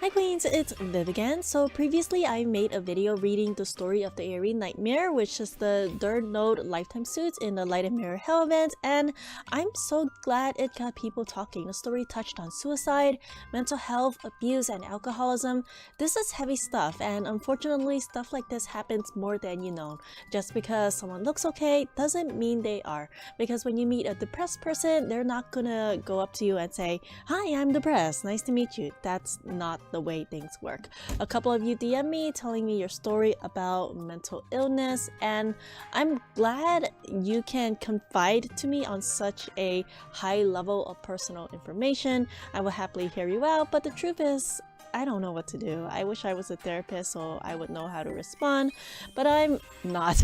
Hi Queens, it's Viv again. So previously I made a video reading the story of the Airy Nightmare, which is the third node lifetime suits in the Light and Mirror Hell event, and I'm so glad it got people talking. The story touched on suicide, mental health, abuse, and alcoholism. This is heavy stuff, and unfortunately stuff like this happens more than you know. Just because someone looks okay doesn't mean they are, because when you meet a depressed person, they're not gonna go up to you and say, "Hi, I'm depressed, nice to meet you." That's not the way things work. A couple of you DM me telling me your story about mental illness, and I'm glad you can confide to me on such a high level of personal information. I will happily hear you out, but the truth is, I don't know what to do. I wish I was a therapist so I would know how to respond, but I'm not.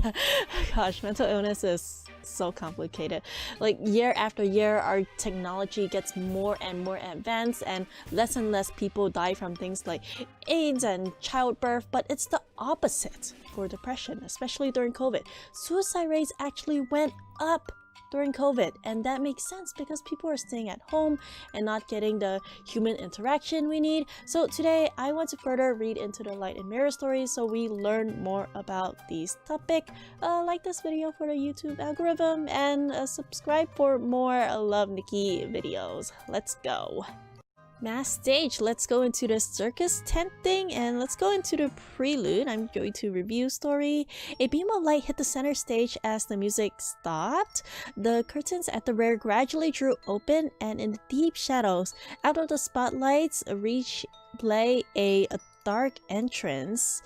Gosh, mental illness is so complicated. Like year after year, our technology gets more and more advanced and less people die from things like AIDS and childbirth, but it's the opposite for depression, especially during COVID. Suicide rates actually went up during COVID, and that makes sense because people are staying at home and not getting the human interaction we need. So today I want to further read into the Light and Mirror stories so we learn more about these topics. Like this video for the YouTube algorithm and subscribe for more Love Nikki videos. Let's go. Mass stage. Let's go into the circus tent thing and let's go into the prelude. I'm going to review story. A beam of light hit the center stage as the music stopped. The curtains at the rear gradually drew open, and in the deep shadows, out of the spotlights, lay a dark entrance.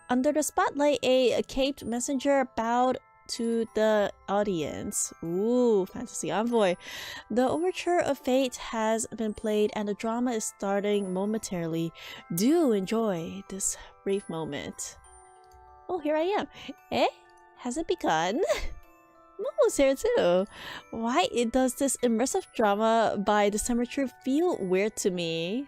Under the spotlight, a caped messenger bowed to the audience. Ooh, fantasy envoy. The overture of fate has been played and the drama is starting momentarily. Do enjoy this brief moment. Oh, here I am. Eh? Has it begun? Momo's here too. Why does this immersive drama by December True feel weird to me?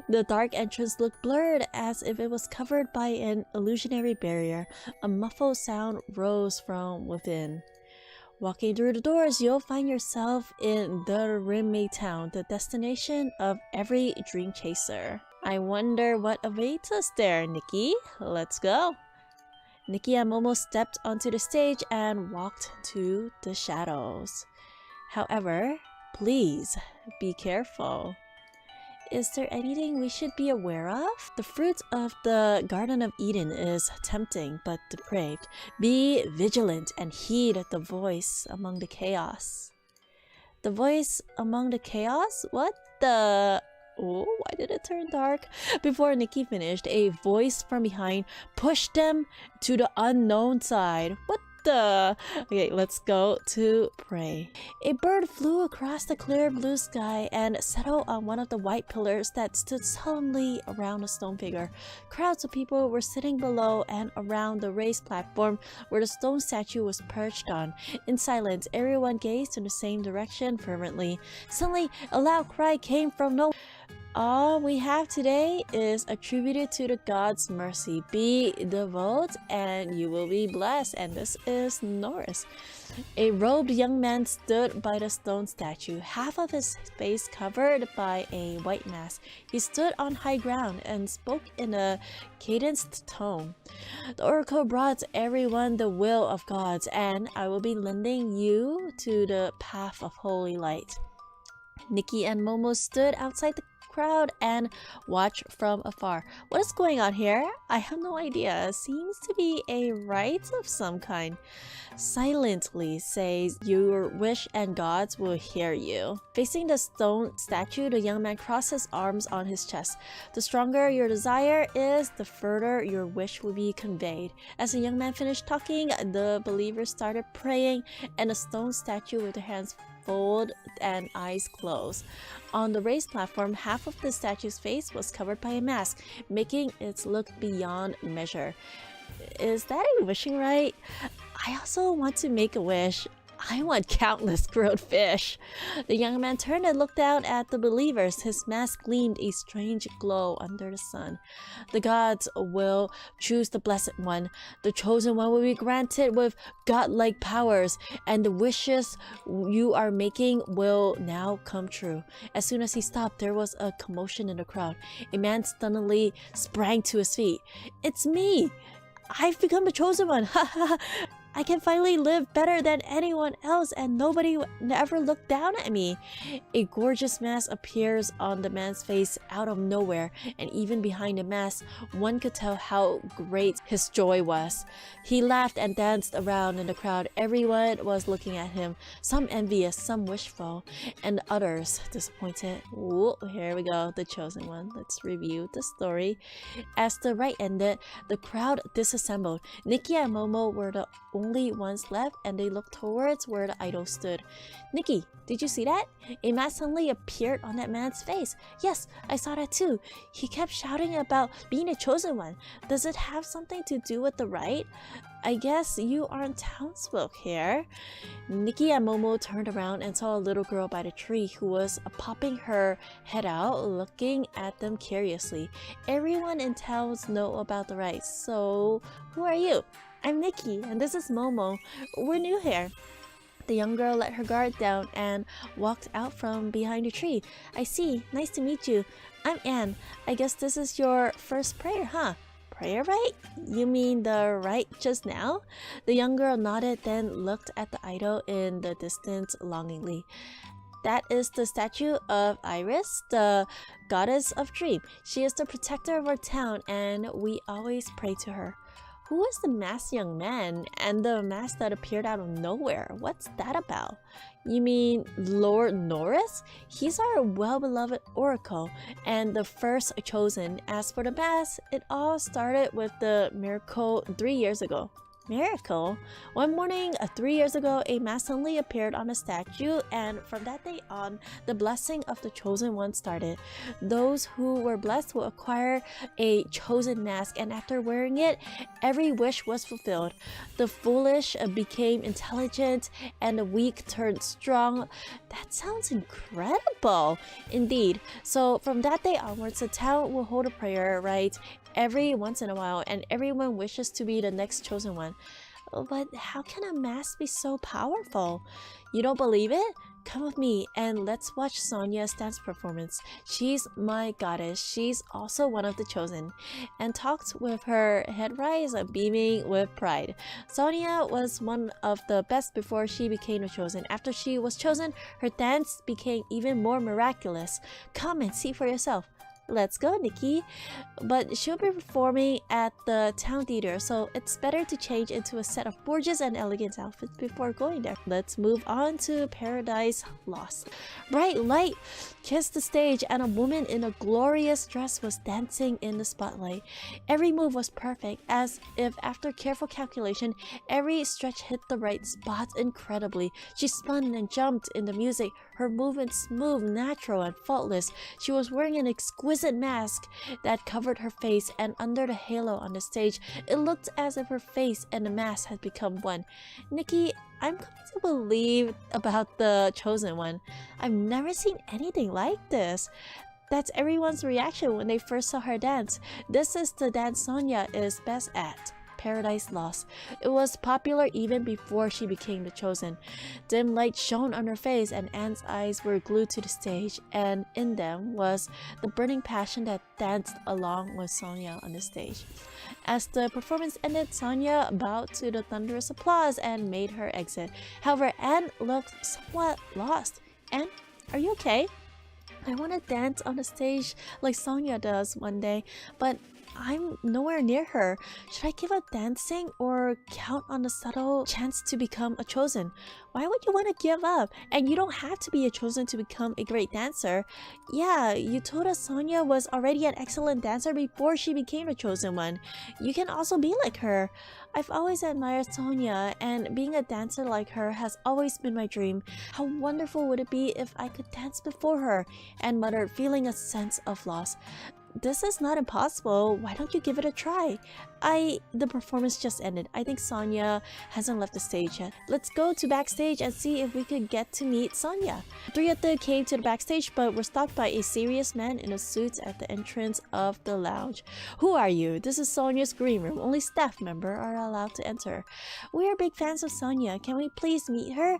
The dark entrance looked blurred, as if it was covered by an illusionary barrier. A muffled sound rose from within. Walking through the doors, you'll find yourself in the Rinmei town, the destination of every dream chaser. I wonder what awaits us there, Nikki. Let's go. Nikki and Momo stepped onto the stage and walked to the shadows. However, please be careful. Is there anything we should be aware of? The fruit of the Garden of Eden is tempting but depraved. Be vigilant and heed the voice among the chaos. The voice among the chaos? What the... Oh, why did it turn dark? Before Nikki finished, a voice from behind pushed them to the unknown side. What the... Okay, let's go to pray. A bird flew across the clear blue sky and settled on one of the white pillars that stood solemnly around the stone figure. Crowds of people were sitting below and around the raised platform where the stone statue was perched on. In silence, everyone gazed in the same direction fervently. Suddenly, a loud cry came from nowhere. All we have today is attributed to the God's mercy. Be devout and you will be blessed. And this is Norse. A robed young man stood by the stone statue, half of his face covered by a white mask. He stood on high ground and spoke in a cadenced tone. The oracle brought everyone the will of gods, and I will be lending you to the path of holy light. Nikki and Momo stood outside the crowd and watch from afar. What is going on here? I have no idea. Seems to be a rite of some kind. Silently says your wish and gods will hear you. Facing the stone statue, the young man crossed his arms on his chest. The stronger your desire is, the further your wish will be conveyed. As the young man finished talking, the believers started praying, and the stone statue with their hands folded and eyes closed. On the raised platform, half of the statue's face was covered by a mask, making its look beyond measure. Is that a wishing rite? I also want to make a wish. I want countless grilled fish. The young man turned and looked out at the believers. His mask gleamed a strange glow under the sun. The gods will choose the Blessed One. The Chosen One will be granted with godlike powers, and the wishes you are making will now come true. As soon as he stopped, there was a commotion in the crowd. A man stunnedly sprang to his feet. It's me! I've become the Chosen One! Ha ha! I can finally live better than anyone else, and nobody ever looked down at me. A gorgeous mask appears on the man's face out of nowhere, and even behind the mask, one could tell how great his joy was. He laughed and danced around in the crowd. Everyone was looking at him, some envious, some wishful, and others disappointed. Ooh, here we go, the Chosen One. Let's review the story. As the rite ended, the crowd disassembled. Nikki and Momo were the only ones left, and they looked towards where the idol stood. Nikki, did you see that? A mask suddenly appeared on that man's face. Yes, I saw that too. He kept shouting about being a chosen one. Does it have something to do with the rite? I guess you aren't townsfolk here. Nikki and Momo turned around and saw a little girl by the tree who was popping her head out, looking at them curiously. Everyone in town knows about the rite, so who are you? I'm Nikki, and this is Momo. We're new here. The young girl let her guard down and walked out from behind a tree. I see. Nice to meet you. I'm Anne. I guess this is your first prayer, huh? Prayer rite? You mean the rite just now? The young girl nodded, then looked at the idol in the distance longingly. That is the statue of Iris, the goddess of dream. She is the protector of our town, and we always pray to her. Who is the masked young man and the mask that appeared out of nowhere? What's that about? You mean Lord Norris? He's our well-beloved oracle and the first chosen. As for the mask, it all started with the miracle 3 years ago. Miracle? One morning, 3 years ago, a mask suddenly appeared on a statue, and from that day on, the blessing of the chosen one started. Those who were blessed will acquire a chosen mask, and after wearing it, every wish was fulfilled. The foolish became intelligent, and the weak turned strong. That sounds incredible. Indeed. So from that day onwards, the town will hold a prayer, right? Every once in a while, and everyone wishes to be the next chosen one. But how can a mask be so powerful? You don't believe it? Come with me and let's watch Sonia's dance performance. She's my goddess. She's also one of the chosen. And talked with her head raised, beaming with pride. Sonia was one of the best before she became a chosen. After she was chosen, her dance became even more miraculous. Come and see for yourself. Let's go, Nikki. But she'll be performing at the town theater, so it's better to change into a set of gorgeous and elegant outfits before going there. Let's move on to Paradise Lost. Bright light kissed the stage, and a woman in a glorious dress was dancing in the spotlight. Every move was perfect, as if after careful calculation, every stretch hit the right spot incredibly. She spun and jumped in the music, her movements smooth, natural, and faultless. She was wearing an exquisite mask that covered her face, and under the halo on the stage, it looked as if her face and the mask had become one. Nikki, I'm coming to believe about the chosen one. I've never seen anything like this. That's everyone's reaction when they first saw her dance. This is the dance Sonia is best at. Paradise Lost. It was popular even before she became the chosen. Dim light shone on her face, and Anne's eyes were glued to the stage, and in them was the burning passion that danced along with Sonia on the stage. As the performance ended, Sonia bowed to the thunderous applause and made her exit. However, Anne looked somewhat lost. Anne, are you okay? I want to dance on the stage like Sonia does one day, but I'm nowhere near her. Should I give up dancing or count on the subtle chance to become a chosen? Why would you want to give up? And you don't have to be a chosen to become a great dancer. Yeah, you told us Sonia was already an excellent dancer before she became a chosen one. You can also be like her. I've always admired Sonia, and being a dancer like her has always been my dream. How wonderful would it be if I could dance before her? Anne muttered, feeling a sense of loss. This is not impossible. Why don't you give it a try? The performance just ended. I think Sonia hasn't left the stage yet. Let's go to backstage and see if we could get to meet Sonia. Three of them came to the backstage, but were stopped by a serious man in a suit at the entrance of the lounge. Who are you? This is Sonia's green room. Only staff members are allowed to enter. We are big fans of Sonia. Can we please meet her?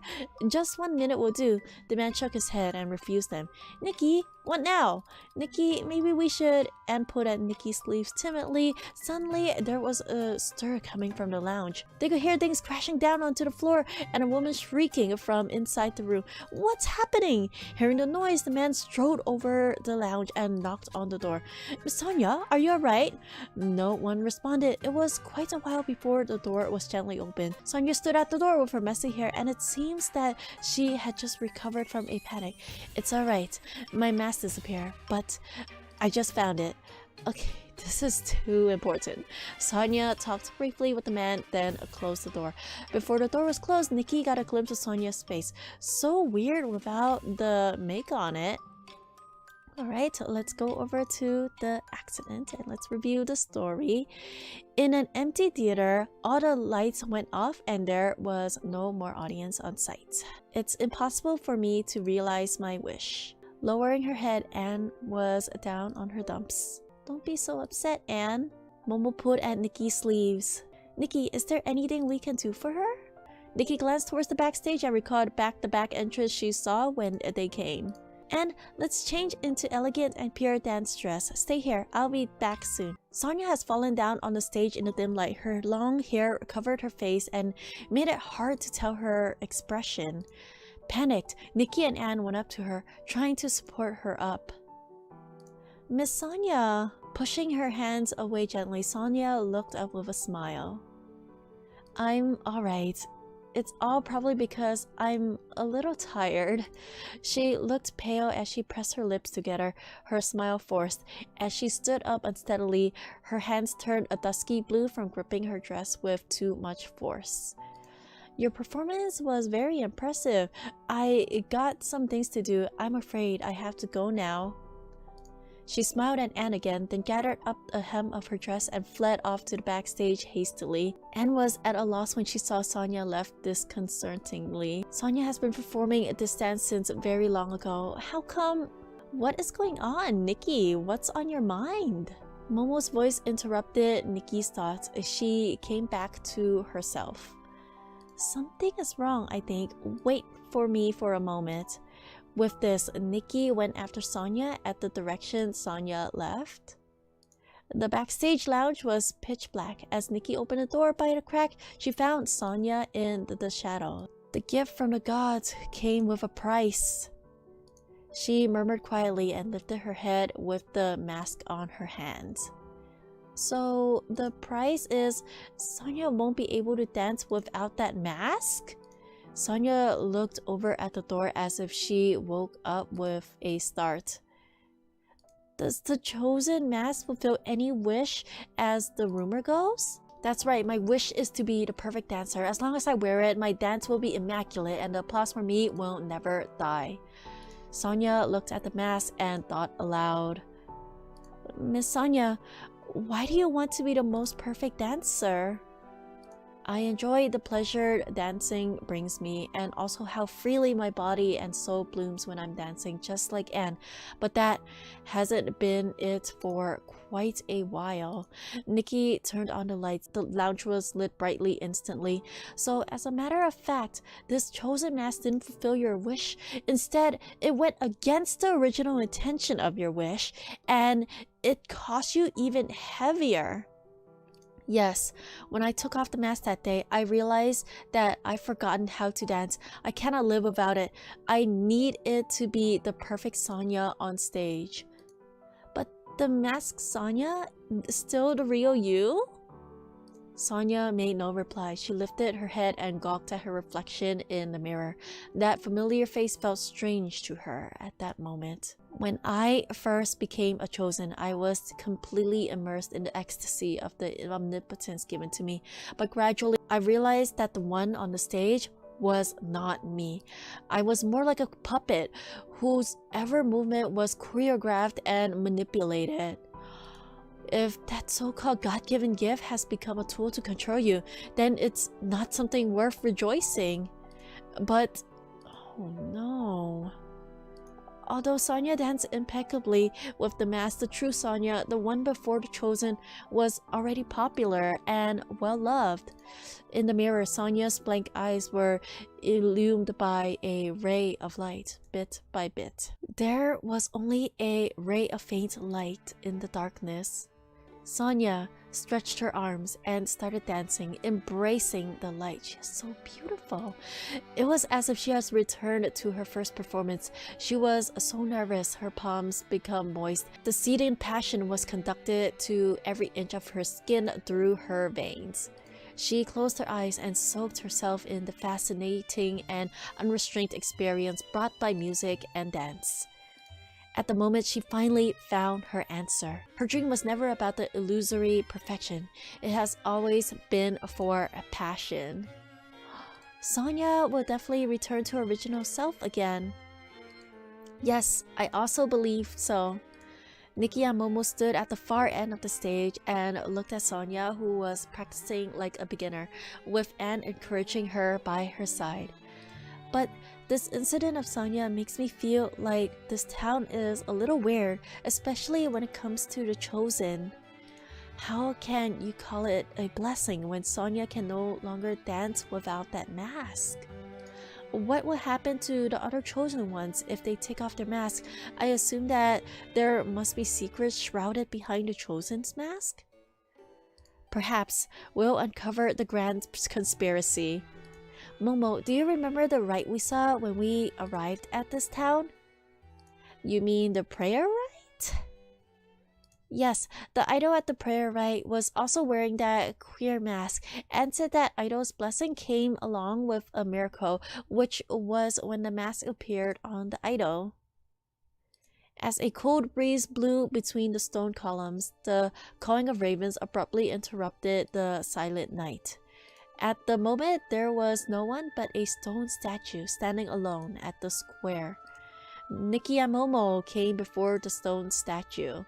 Just 1 minute will do. The man shook his head and refused them. Nikki, what now? Nikki, maybe we should. Anne pulled at Nikki's sleeves timidly. Suddenly, there was a stir coming from the lounge. They could hear things crashing down onto the floor and a woman shrieking from inside the room. What's happening? Hearing the noise, the man strode over the lounge and knocked on the door. Miss Sonia, are you alright? No one responded. It was quite a while before the door was gently opened. Sonia stood at the door with her messy hair, and it seems that she had just recovered from a panic. It's alright. My mask disappeared, but I just found it. Okay, this is too important. Sonia talked briefly with the man, then closed the door. Before the door was closed, Nikki got a glimpse of Sonia's face. So weird without the make on it. Alright, let's go over to the accident and let's review the story. In an empty theater, all the lights went off and there was no more audience on site. It's impossible for me to realize my wish. Lowering her head, Anne was down on her dumps. Don't be so upset, Anne. Momo pulled at Nikki's sleeves. Nikki, is there anything we can do for her? Nikki glanced towards the backstage and recalled back the back entrance she saw when they came. And let's change into elegant and pure dance dress. Stay here, I'll be back soon. Sonia has fallen down on the stage in the dim light. Her long hair covered her face and made it hard to tell her expression. Panicked, Nikki and Anne went up to her, trying to support her up. Miss Sonia! Pushing her hands away gently, Sonia looked up with a smile. I'm alright. It's all probably because I'm a little tired. She looked pale as she pressed her lips together, her smile forced. As she stood up unsteadily, her hands turned a dusky blue from gripping her dress with too much force. Your performance was very impressive. I got some things to do. I'm afraid I have to go now. She smiled at Anne again, then gathered up a hem of her dress and fled off to the backstage hastily. Anne was at a loss when she saw Sonia left disconcertingly. Sonia has been performing at this dance since very long ago. How come? What is going on, Nikki? What's on your mind? Momo's voice interrupted Nikki's thoughts. She came back to herself. Something is wrong, I think. Wait for me for a moment. With this, Nikki went after Sonia at the direction Sonia left. The backstage lounge was pitch black. As Nikki opened the door by the crack, she found Sonia in the shadow. The gift from the gods came with a price. She murmured quietly and lifted her head with the mask on her hands. So the price is Sonia won't be able to dance without that mask? Sonia looked over at the door as if she woke up with a start. Does the chosen mask fulfill any wish as the rumor goes? That's right, my wish is to be the perfect dancer. As long as I wear it, my dance will be immaculate and the applause for me will never die. Sonia looked at the mask and thought aloud. Miss Sonia, why do you want to be the most perfect dancer? I enjoy the pleasure dancing brings me and also how freely my body and soul blooms when I'm dancing, just like Anne. But that hasn't been it for quite a while. Nikki turned on the lights. The lounge was lit brightly instantly. So as a matter of fact, this chosen mask didn't fulfill your wish. Instead, it went against the original intention of your wish and it cost you even heavier. Yes, when I took off the mask that day, I realized that I've forgotten how to dance. I cannot live without it. I need it to be the perfect Sonia on stage. But the masked Sonia is still the real you? Sonia made no reply. She lifted her head and gawked at her reflection in the mirror. That familiar face felt strange to her at that moment. When I first became a chosen, I was completely immersed in the ecstasy of the omnipotence given to me. But gradually, I realized that the one on the stage was not me. I was more like a puppet whose every movement was choreographed and manipulated. If that so-called God-given gift has become a tool to control you, then it's not something worth rejoicing. But, oh no. Although Sonia danced impeccably with the mask, the true Sonia, the one before the chosen, was already popular and well-loved. In the mirror, Sonia's blank eyes were illumined by a ray of light, bit by bit. There was only a ray of faint light in the darkness. Sonia stretched her arms and started dancing, embracing the light. She is so beautiful. It was as if she has returned to her first performance. She was so nervous, her palms become moist. The seething passion was conducted to every inch of her skin through her veins. She closed her eyes and soaked herself in the fascinating and unrestrained experience brought by music and dance. At the moment, she finally found her answer. Her dream was never about the illusory perfection. It has always been for a passion. Sonia will definitely return to her original self again. Yes, I also believe so. Nikki and Momo stood at the far end of the stage and looked at Sonia, who was practicing like a beginner, with Anne encouraging her by her side. But this incident of Sonia makes me feel like this town is a little weird, especially when it comes to the chosen. How can you call it a blessing when Sonia can no longer dance without that mask? What will happen to the other chosen ones if they take off their mask? I assume that there must be secrets shrouded behind the chosen's mask? Perhaps we'll uncover the grand conspiracy. Momo, do you remember the rite we saw when we arrived at this town? You mean the prayer rite? Yes, the idol at the prayer rite was also wearing that queer mask and said that idol's blessing came along with a miracle, which was when the mask appeared on the idol. As a cold breeze blew between the stone columns, the cawing of ravens abruptly interrupted the silent night. At the moment, there was no one but a stone statue standing alone at the square. Nikki and Momo came before the stone statue.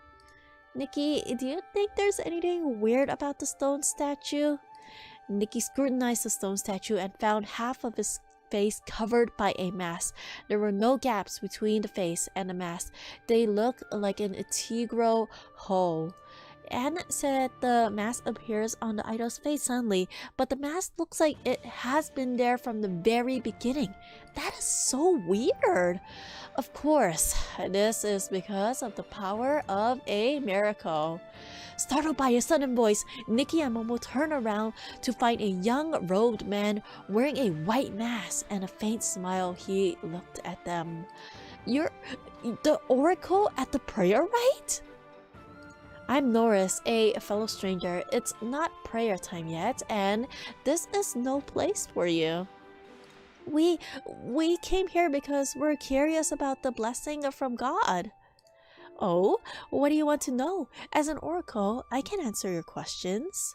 Nikki, do you think there's anything weird about the stone statue? Nikki scrutinized the stone statue and found half of his face covered by a mask. There were no gaps between the face and the mask. They looked like an integral whole. Anne said the mask appears on the idol's face suddenly, but the mask looks like it has been there from the very beginning. That is so weird. Of course, this is because of the power of a miracle. Startled by a sudden voice, Nikki and Momo turned around to find a young robed man wearing a white mask and a faint smile. He looked at them. You're the oracle at the prayer rite? I'm Norris, a fellow stranger. It's not prayer time yet, and this is no place for you. We came here because we're curious about the blessing from God. Oh, what do you want to know? As an oracle, I can answer your questions.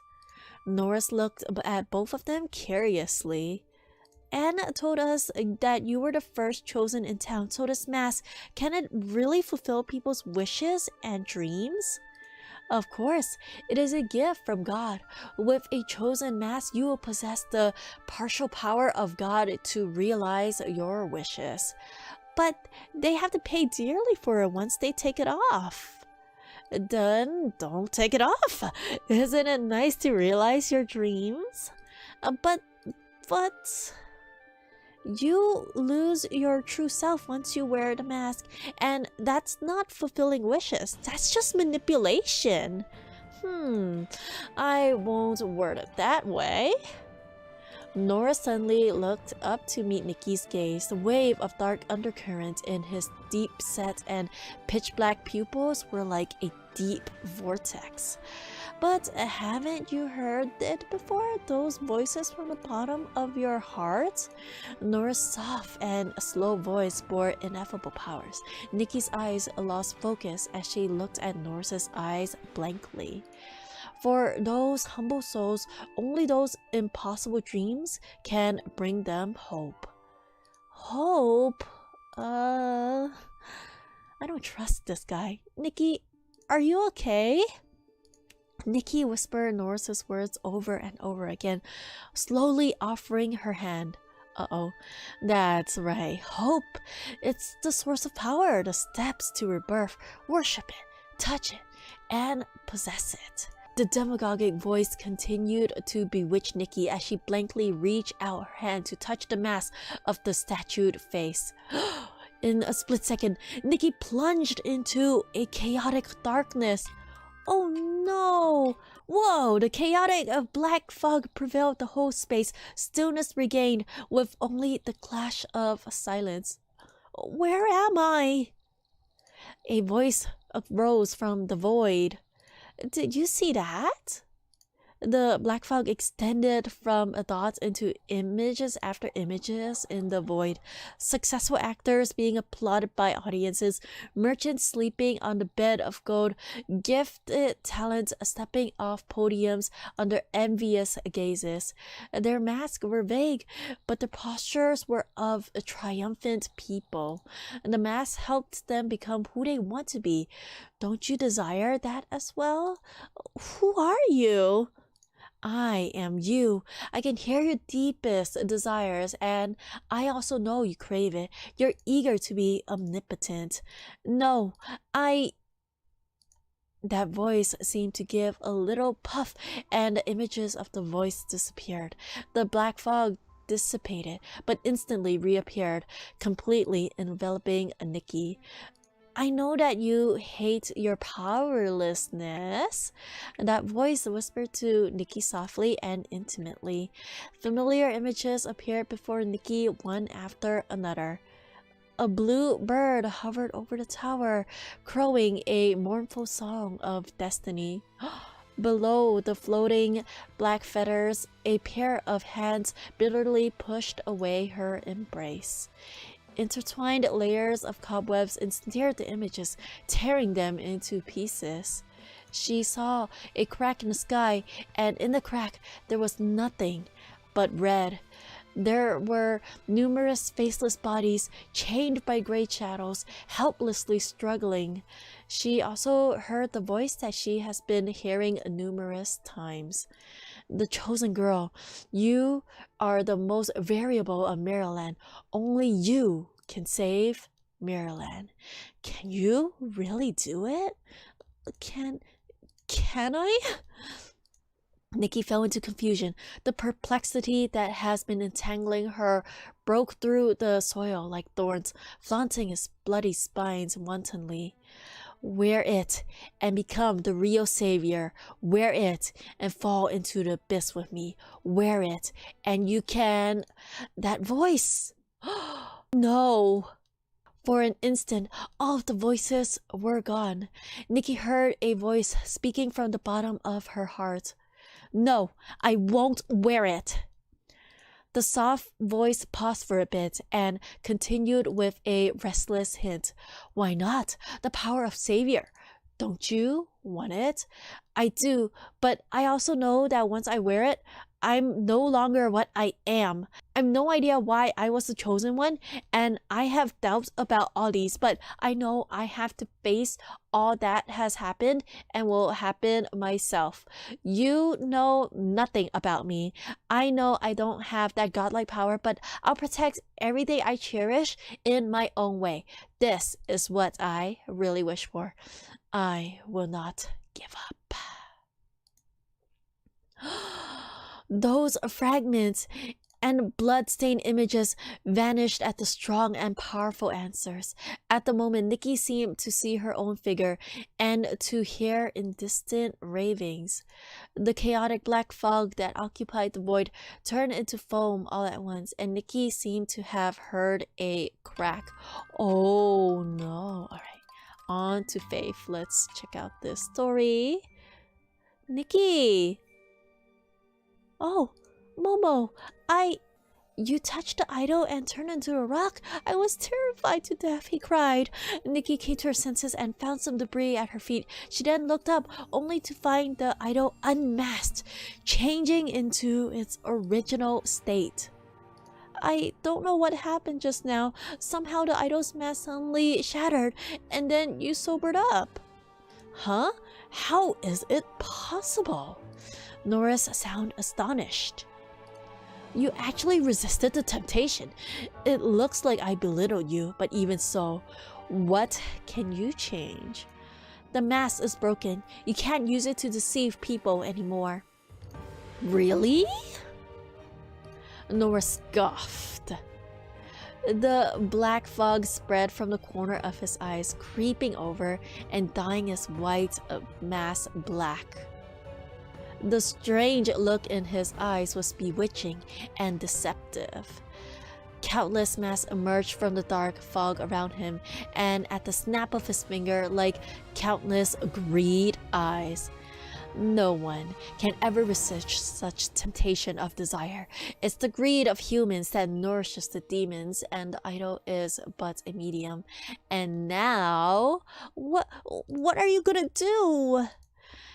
Norris looked at both of them curiously. Anne told us that you were the first chosen in town, so this mask, can it really fulfill people's wishes and dreams? Of course, it is a gift from God. With a chosen mask, you will possess the partial power of God to realize your wishes. But they have to pay dearly for it once they take it off. Then don't take it off. Isn't it nice to realize your dreams? But you lose your true self once you wear the mask, and that's not fulfilling wishes. That's just manipulation. I won't word it that way. Nora suddenly looked up to meet Nikki's gaze. The wave of dark undercurrent in his deep-set and pitch-black pupils were like a deep vortex. But haven't you heard it before? Those voices from the bottom of your heart? Nora's soft and slow voice bore ineffable powers. Nikki's eyes lost focus as she looked at Nora's eyes blankly. For those humble souls, only those impossible dreams can bring them hope. Hope? I don't trust this guy. Nikki, are you okay? Nikki whispered Norris's words over and over again, slowly offering her hand. Uh-oh, that's right. Hope. It's the source of power, the steps to rebirth. Worship it, touch it, and possess it. The demagogic voice continued to bewitch Nikki as she blankly reached out her hand to touch the mask of the statued face. In a split second, Nikki plunged into a chaotic darkness. Oh no! Whoa! The chaotic black fog prevailed the whole space, stillness regained with only the clash of silence. Where am I? A voice arose from the void. Did you see that? The black fog extended from dots into images after images in the void. Successful actors being applauded by audiences, merchants sleeping on the bed of gold, gifted talents stepping off podiums under envious gazes. Their masks were vague, but their postures were of a triumphant people. The masks helped them become who they want to be. Don't you desire that as well? Who are you? I am you. I can hear your deepest desires, and I also know you crave it. You're eager to be omnipotent. No, That voice seemed to give a little puff, and the images of the voice disappeared. The black fog dissipated, but instantly reappeared, completely enveloping Nikki. I know that you hate your powerlessness. That voice whispered to Nikki softly and intimately. Familiar images appeared before Nikki one after another. A blue bird hovered over the tower, crowing a mournful song of destiny. Below the floating black feathers, a pair of hands bitterly pushed away her embrace. Intertwined layers of cobwebs ensnared the images, tearing them into pieces. She saw a crack in the sky, and in the crack there was nothing but red. There were numerous faceless bodies, chained by great shadows, helplessly struggling. She also heard the voice that she has been hearing numerous times. The chosen girl, you are the most variable of Maryland. Only you can save Maryland. Can you really do it? Can I? Nikki fell into confusion. The perplexity that has been entangling her broke through the soil like thorns, flaunting its bloody spines wantonly. Wear it and become the real savior. Wear it and fall into the abyss with me. Wear it and you can... That voice! No! For an instant, all of the voices were gone. Nikki heard a voice speaking from the bottom of her heart. No, I won't wear it. The soft voice paused for a bit and continued with a restless hint. Why not? The power of savior. Don't you want it? I do, but I also know that once I wear it, I'm no longer what I am. I have no idea why I was the chosen one, and I have doubts about all these, but I know I have to face all that has happened and will happen myself. You know nothing about me. I know I don't have that godlike power, but I'll protect everything I cherish in my own way. This is what I really wish for. I will not give up. Those fragments and blood-stained images vanished at the strong and powerful answers. At the moment, Nikki seemed to see her own figure and to hear indistinct ravings. The chaotic black fog that occupied the void turned into foam all at once, and Nikki seemed to have heard a crack. Oh no. Alright, on to Faith. Let's check out this story. Nikki! Oh, Momo, you touched the idol and turned into a rock? I was terrified to death, he cried. Nikki came to her senses and found some debris at her feet. She then looked up, only to find the idol unmasked, changing into its original state. I don't know what happened just now. Somehow the idol's mask suddenly shattered, and then you sobered up. Huh? How is it possible? Nora's sounded astonished. You actually resisted the temptation. It looks like I belittled you, but even so, what can you change? The mask is broken. You can't use it to deceive people anymore. Really? Nora scoffed. The black fog spread from the corner of his eyes, creeping over and dyeing his white mask black. The strange look in his eyes was bewitching and deceptive. Countless masks emerged from the dark fog around him, and at the snap of his finger, like countless greed eyes. No one can ever resist such temptation of desire. It's the greed of humans that nourishes the demons, and the idol is but a medium. And now, what are you gonna do?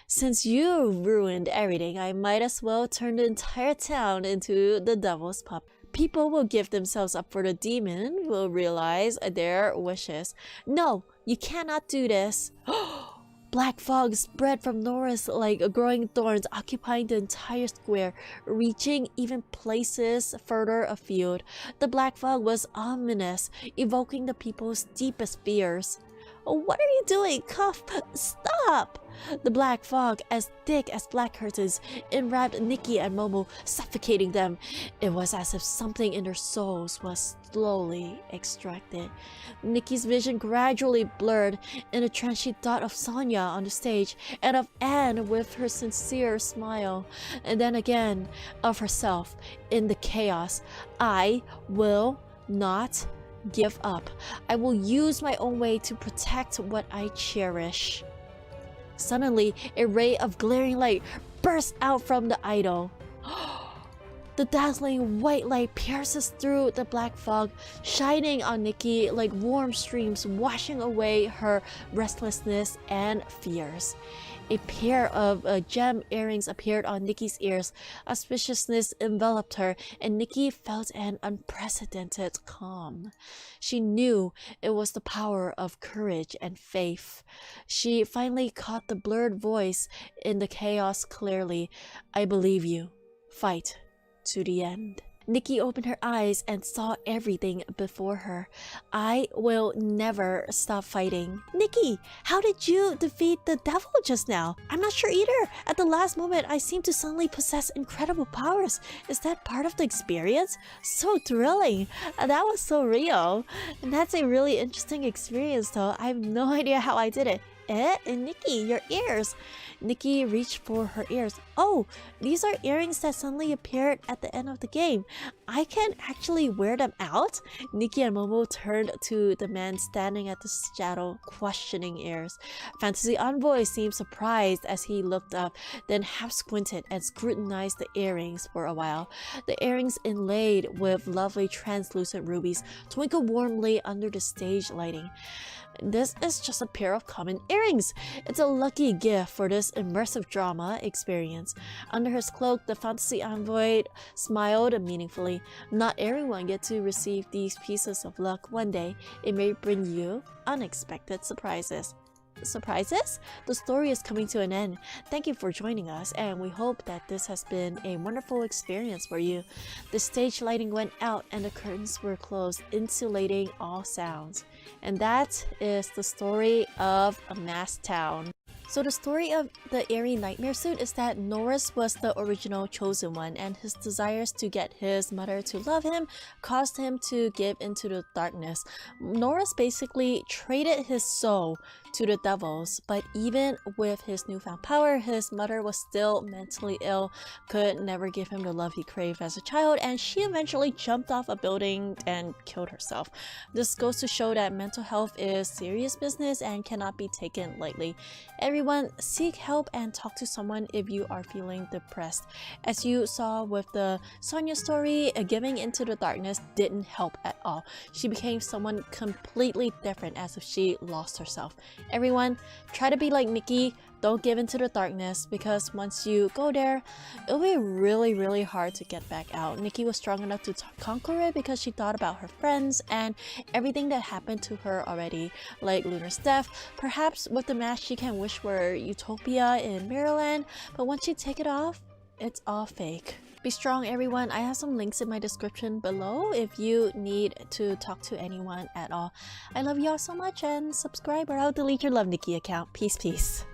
Since you ruined everything, I might as well turn the entire town into the devil's puppet. People will give themselves up for the demon, will realize their wishes. No, you cannot do this. Black fog spread from Nora's like growing thorns, occupying the entire square, reaching even places further afield. The black fog was ominous, evoking the people's deepest fears. What are you doing, Cuff? Stop! The black fog, as thick as black curtains, enwrapped Nikki and Momo, suffocating them. It was as if something in their souls was slowly extracted. Nikki's vision gradually blurred. In a trance, she thought of Sonia on the stage, and of Anne with her sincere smile, and then again of herself in the chaos. I will not give up. I will use my own way to protect what I cherish. Suddenly, a ray of glaring light burst out from the idol. The dazzling white light pierces through the black fog, shining on Nikki like warm streams, washing away her restlessness and fears. A pair of gem earrings appeared on Nikki's ears. Auspiciousness enveloped her, and Nikki felt an unprecedented calm. She knew it was the power of courage and faith. She finally caught the blurred voice in the chaos clearly. I believe you. Fight to the end. Nikki opened her eyes and saw everything before her. I will never stop fighting. Nikki, how did you defeat the devil just now? I'm not sure either. At the last moment, I seemed to suddenly possess incredible powers. Is that part of the experience? So thrilling. That was so real. And that's a really interesting experience though. I have no idea how I did it. And Nikki, your ears. Nikki reached for her ears. Oh, these are earrings that suddenly appeared at the end of the game. I can actually wear them out? Nikki and Momo turned to the man standing at the shadow, questioning ears. Fantasy Envoy seemed surprised as he looked up, then half squinted and scrutinized the earrings for a while. The earrings, inlaid with lovely translucent rubies, twinkled warmly under the stage lighting. This is just a pair of common earrings. It's a lucky gift for this immersive drama experience. Under his cloak, the Fantasy Envoy smiled meaningfully. Not everyone gets to receive these pieces of luck one day. It may bring you unexpected surprises. Surprises? The story is coming to an end. Thank you for joining us, and we hope that this has been a wonderful experience for you. The stage lighting went out and the curtains were closed, insulating all sounds. And that is the story of A Masked Town. So the story of the Airy Nightmare suit is that Norris was the original chosen one, and his desires to get his mother to love him caused him to give into the darkness. Norris basically traded his soul to the devils, but even with his newfound power, his mother was still mentally ill, could never give him the love he craved as a child, and she eventually jumped off a building and killed herself. This goes to show that mental health is serious business and cannot be taken lightly. Everyone, seek help and talk to someone if you are feeling depressed. As you saw with the Sonia story, giving into the darkness didn't help at all. She became someone completely different as if she lost herself. Everyone, try to be like Nikki. Don't give into the darkness, because once you go there, it'll be really hard to get back out. Nikki was strong enough to conquer it because she thought about her friends and everything that happened to her already, like Lunar's death. Perhaps with the mask she can wish for utopia in Maryland, but once you take it off, it's all fake. Be strong, everyone. I have some links in my description below if you need to talk to anyone at all. I love y'all so much, and subscribe or I'll delete your Love Nikki account. Peace.